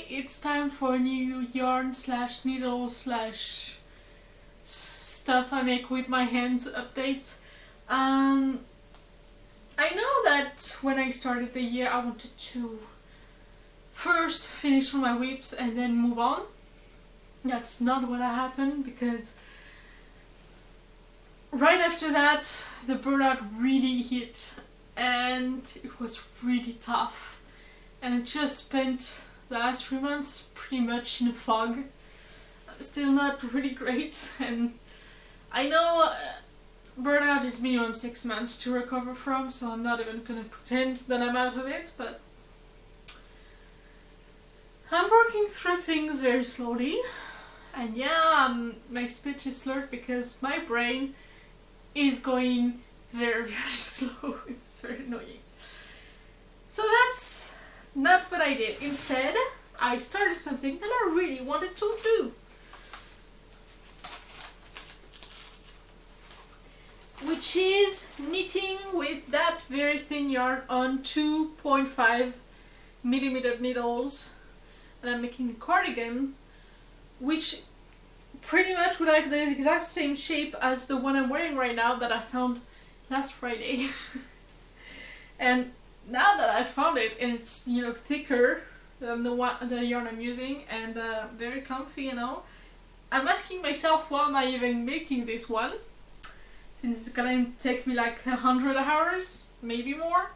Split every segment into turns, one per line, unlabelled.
it's time for a new yarn slash needle slash stuff I make with my hands update. I know that when I started the year I wanted to first finish all my whips and then move on. That's not what happened, because right after that the burnout really hit and it was really tough, and I just spent the last 3 months pretty much in a fog. I'm still not really great, and I know burnout is minimum 6 months to recover from, so I'm not even gonna pretend that I'm out of it, but I'm working through things very slowly. And yeah, my speech is slurred because my brain is going very, very slow. It's very annoying. So that's not what I did. Instead, I started something that I really wanted to do, which is knitting with that very thin yarn on 2.5 millimeter needles. And I'm making a cardigan which pretty much would have the exact same shape as the one I'm wearing right now that I found last Friday. And now that I found it, and it's, you know, thicker than the yarn I'm using, and very comfy, you know, I'm asking myself, why am I even making this one? Since it's gonna take me like 100 hours, maybe more,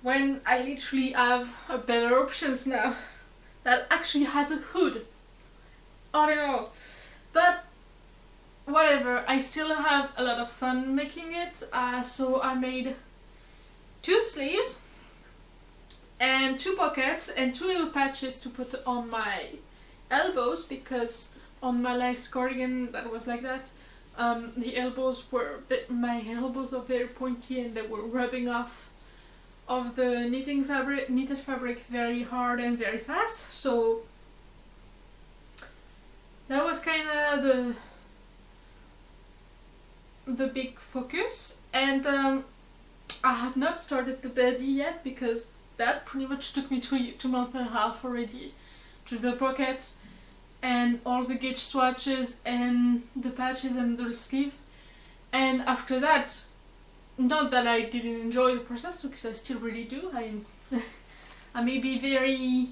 when I literally have a better options now that actually has a hood. I don't know, but whatever, I still have a lot of fun making it. So I made 2 sleeves and 2 pockets and 2 little patches to put on my elbows, because on my last cardigan that was like that, the elbows were my elbows are very pointy and they were rubbing off of the knitted fabric very hard and very fast. So that was kind of the big focus. And I have not started the belly yet, because that pretty much took me 2 months and a half already, to the pockets and all the gauge swatches and the patches and the sleeves. And after that, not that I didn't enjoy the process, because I still really do. I may be very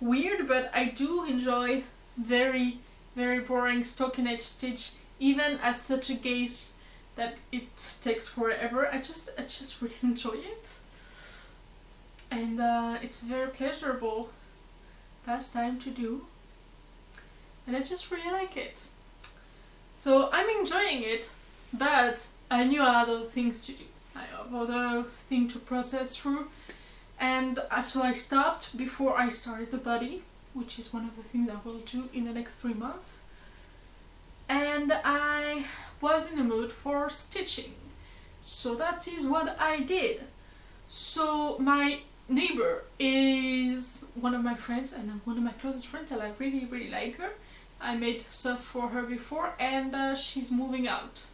weird, but I do enjoy very, very boring stockinette stitch, even at such a gauge that it takes forever. I just really enjoy it, and it's a very pleasurable pastime to do, and I just really like it. So I'm enjoying it, but I knew I had other things to do. I have other things to process through, and so I stopped before I started the body, which is one of the things I will do in the next 3 months. And I was in the mood for stitching, so that is what I did. So my neighbor is one of my friends, and one of my closest friends, and I really, really like her. I made stuff for her before, and she's moving out,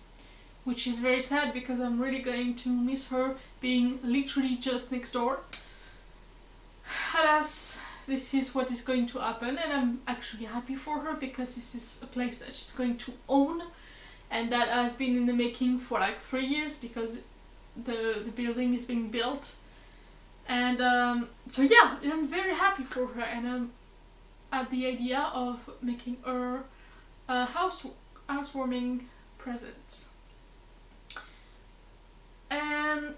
which is very sad, because I'm really going to miss her being literally just next door. Alas, this is what is going to happen, and I'm actually happy for her, because this is a place that she's going to own, and that has been in the making for like 3 years, because the building is being built. And so yeah, I'm very happy for her, and I'm at the idea of making her a housewarming present. And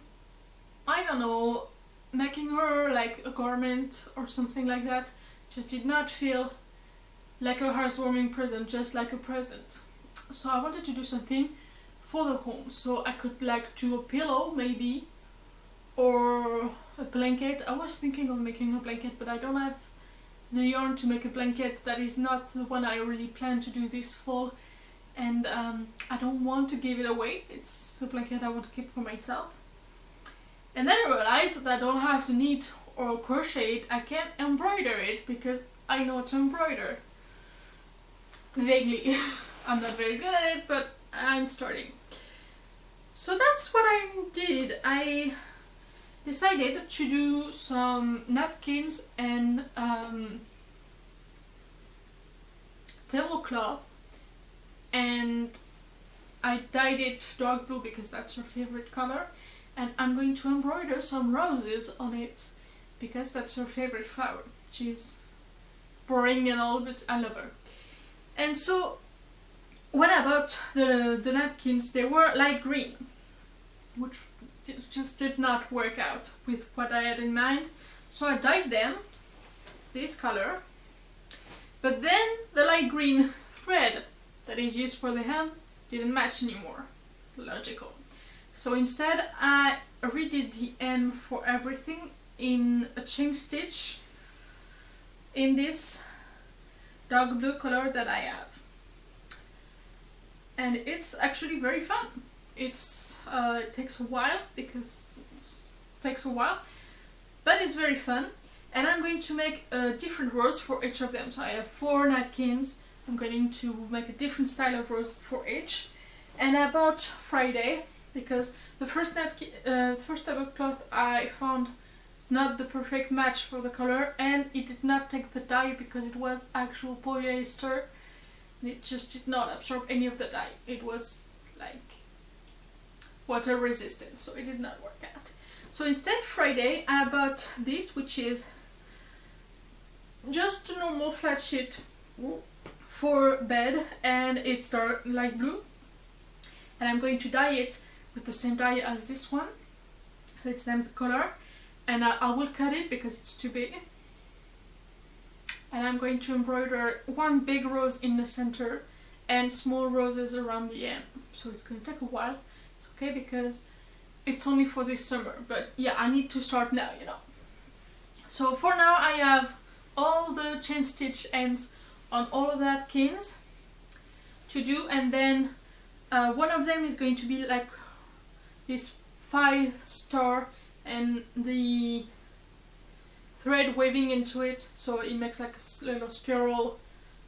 I don't know, making her like a garment or something like that just did not feel like a housewarming present, just like a present. So I wanted to do something for the home. So I could like do a pillow maybe, or a blanket. I was thinking of making a blanket, but I don't have the yarn to make a blanket. That is not the one I already planned to do this fall, and I don't want to give it away. It's a blanket I want to keep for myself. And then I realized that I don't have to knit or crochet it, I can embroider it, because I know to embroider. Vaguely. I'm not very good at it, but I'm starting. So that's what I did. I decided to do some napkins and tablecloth, and I dyed it dark blue because that's her favorite color, and I'm going to embroider some roses on it because that's her favorite flower. She's boring and all, but I love her. And so when I bought the napkins, they were light green, which just did not work out with what I had in mind. So I dyed them this color, but then the light green thread that is used for the hem didn't match anymore. Logical. So instead I redid the hem for everything in a chain stitch in this dark blue color that I have. And it's actually very fun. It takes a while but it's very fun. And I'm going to make a different rose for each of them. So I have 4 napkins. I'm going to make a different style of rose for each. And I bought Friday because the first tablecloth I found is not the perfect match for the color, and it did not take the dye because it was actual polyester. It just did not absorb any of the dye. It was like water resistant, so it did not work out. So instead Friday I bought this, which is just a normal flat sheet for bed, and it's dark light blue, and I'm going to dye it with the same dye as this one, so it's named color, and I will cut it because it's too big. And I'm going to embroider one big rose in the center and small roses around the end. So it's going to take a while. It's okay because it's only for this summer. But yeah, I need to start now, you know. So for now I have all the chain stitch ends on all of the napkins to do. And then one of them is going to be like this 5-star and the thread waving into it, so it makes like a little spiral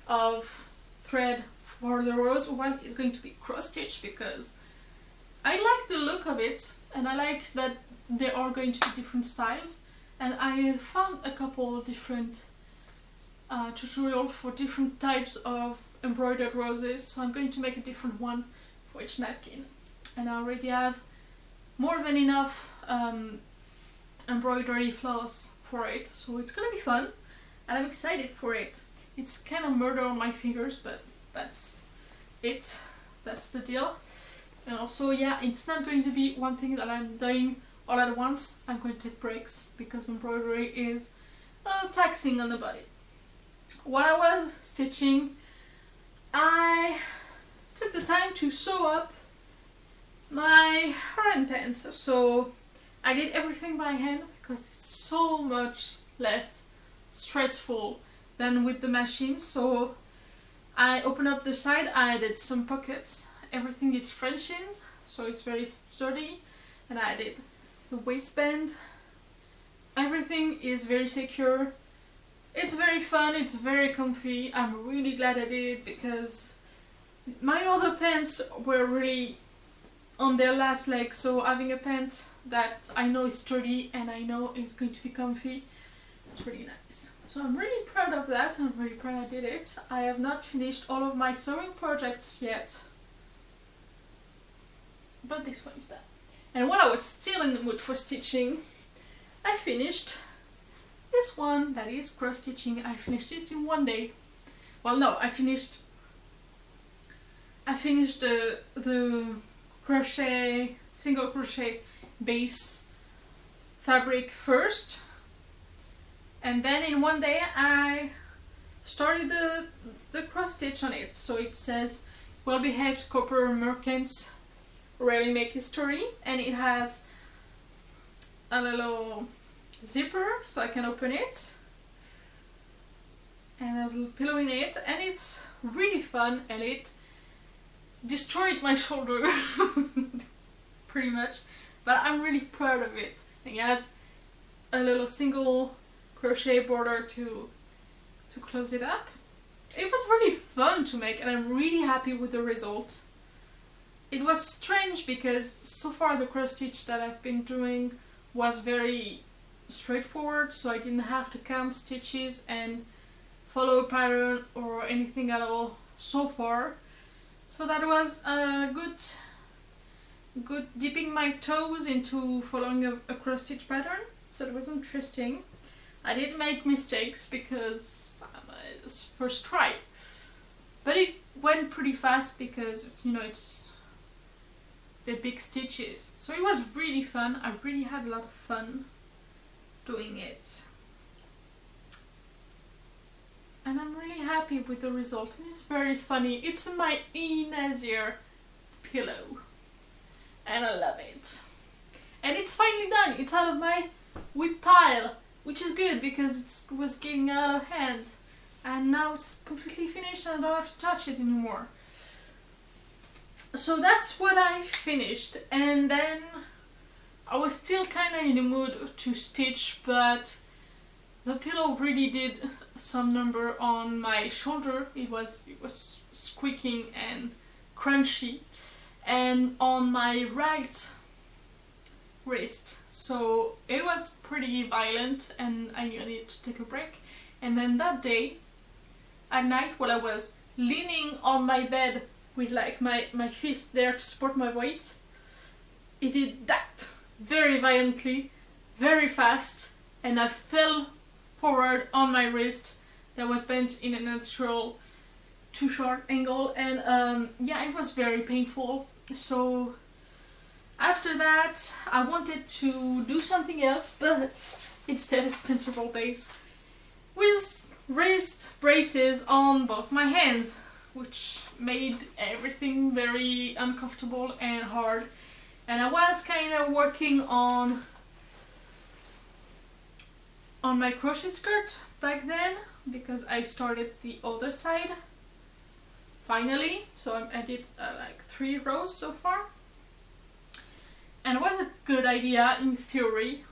of thread for the rose. One is going to be cross stitch because I like the look of it, and I like that they are going to be different styles, and I found a couple of different tutorials for different types of embroidered roses, so I'm going to make a different one for each napkin. And I already have more than enough embroidery floss for it, so it's gonna be fun and I'm excited for it. It's kind of murder on my fingers, but that's it, that's the deal. And also, yeah, it's not going to be one thing that I'm doing all at once. I'm going to take breaks because embroidery is taxing on the body. While I was stitching, I took the time to sew up my hair pants, so I did everything by hand because it's so much less stressful than with the machine. So I opened up the side, I added some pockets, everything is French-ined, so it's very sturdy, and I added the waistband. Everything is very secure, it's very fun, it's very comfy. I'm really glad I did it because my other pants were really on their last leg, so having a pant that I know is sturdy and I know is going to be comfy, it's really nice. So I'm really proud of that. I'm really proud I did it. I have not finished all of my sewing projects yet, but this one is done. And while I was still in the mood for stitching, I finished this one that is cross stitching. I finished it in one day. Well, no, I finished the crochet, single crochet base fabric first, and then in one day I started the cross stitch on it. So it says well behaved copper merchants rarely make history, and it has a little zipper so I can open it, and there's a little pillow in it, and it's really fun, and it destroyed my shoulder pretty much, but I'm really proud of it. It has a little single crochet border to close it up. It was really fun to make, and I'm really happy with the result. It was strange because so far the cross stitch that I've been doing was very straightforward, so I didn't have to count stitches and follow a pattern or anything at all so far. So that was a good dipping my toes into following a cross stitch pattern. So it was interesting. I did make mistakes because it's first try, but it went pretty fast because it's the big stitches. So it was really fun. I really had a lot of fun doing it. And I'm really happy with the result. And it's very funny. It's my Nazier pillow. And I love it. And it's finally done. It's out of my whip pile, which is good because it was getting out of hand. And now it's completely finished and I don't have to touch it anymore. So that's what I finished. And then I was still kind of in the mood to stitch, but the pillow really did some number on my shoulder. It was squeaking and crunchy, and on my right wrist. So it was pretty violent, and I needed to take a break. And then that day, at night, while I was leaning on my bed with like my fist there to support my weight, it did that very violently, very fast, and I fell forward on my wrist that was bent in a natural too short angle, and yeah, it was very painful. So after that I wanted to do something else, but instead I spent several days with wrist braces on both my hands, which made everything very uncomfortable and hard. And I was kind of working on my crochet skirt back then, because I started the other side finally. So I did like 3 rows so far, and it was a good idea in theory.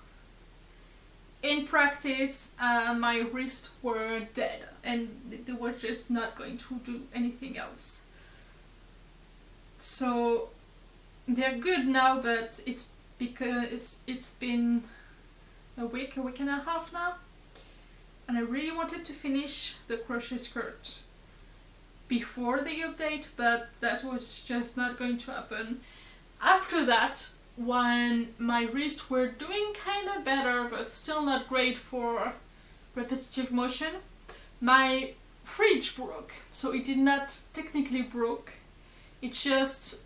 In practice, my wrists were dead and they were just not going to do anything else. So they're good now, but it's because it's been a week and a half now, and I really wanted to finish the crochet skirt before the update, but that was just not going to happen. After that, when my wrists were doing kind of better but still not great for repetitive motion, my fridge broke. So it did not technically broke, it just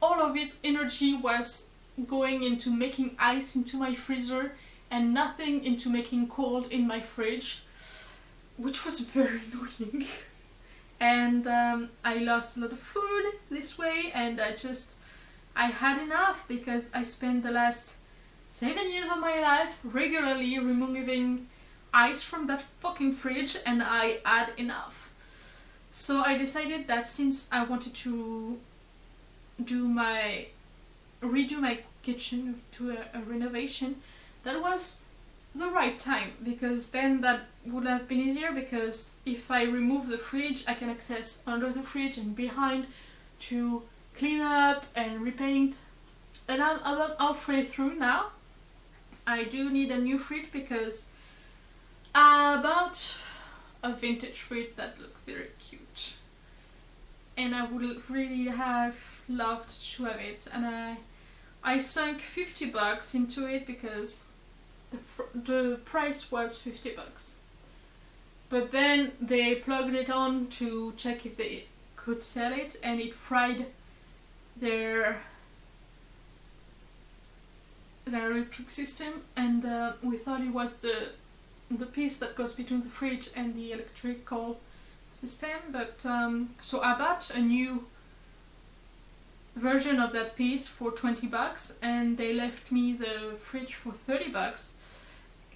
all of its energy was going into making ice into my freezer and nothing into making cold in my fridge, which was very annoying. And I lost a lot of food this way, and I had enough, because I spent the last 7 years of my life regularly removing ice from that fucking fridge, and I had enough. So I decided that since I wanted to redo my kitchen to a renovation, that was the right time, because then that would have been easier, because if I remove the fridge I can access under the fridge and behind to clean up and repaint. And I'm about halfway through now. I do need a new fridge because I bought a vintage fridge that looked very cute, and I would really have loved to have it, and I sunk $50 into it because the price was $50. But then they plugged it on to check if they could sell it, and it fried their electric system, and we thought it was the piece that goes between the fridge and the electrical system, but so I bought a new version of that piece for $20, and they left me the fridge for $30,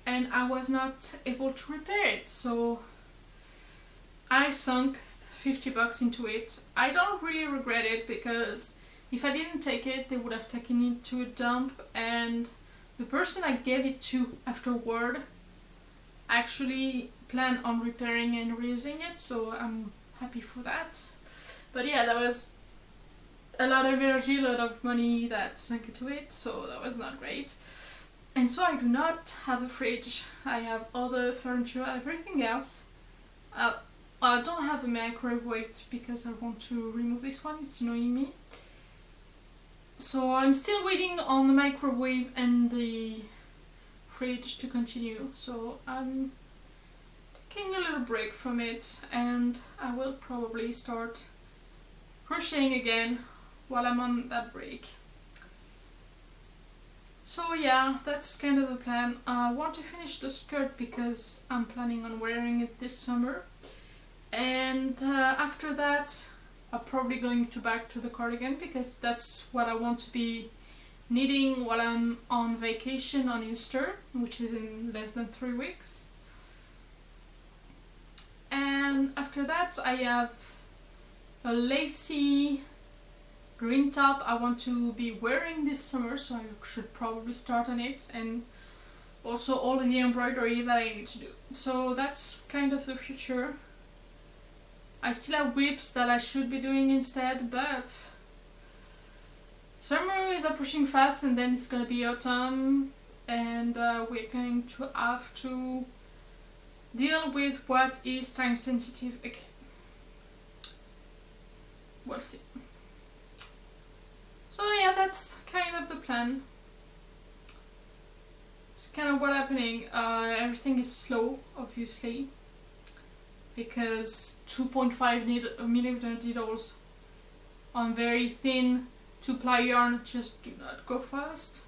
and I was not able to repair it, so I sunk $50 into it. I don't really regret it, because if I didn't take it, they would have taken it to a dump, and the person I gave it to afterward actually planned on repairing and reusing it, so I'm happy for that. But yeah, that was a lot of energy, a lot of money that sank into it, so that was not great. And so I do not have a fridge. I have other furniture, everything else. I don't have a microwave because I want to remove this one, it's annoying me. So I'm still waiting on the microwave and the fridge to continue. So I'm taking a little break from it, and I will probably start crocheting again while I'm on that break. So yeah, that's kind of the plan. I want to finish the skirt because I'm planning on wearing it this summer. And after that, I'm probably going back to the cardigan because that's what I want to be knitting while I'm on vacation on Easter, which is in less than 3 weeks. And after that, I have a lacy green top I want to be wearing this summer, so I should probably start on it, and also all the embroidery that I need to do. So that's kind of the future. I still have whips that I should be doing instead, but summer is approaching fast, and then it's gonna be autumn, and we're going to have to deal with what is time sensitive again. We'll see. So yeah, that's kind of the plan. It's kind of what's happening. Everything is slow, obviously, because 2.5 millimeter needles on very thin 2-ply yarn just do not go fast.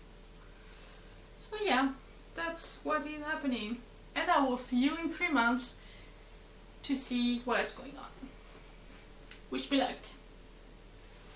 So yeah, that's what is happening. And I will see you in 3 months to see what's going on. Wish me luck.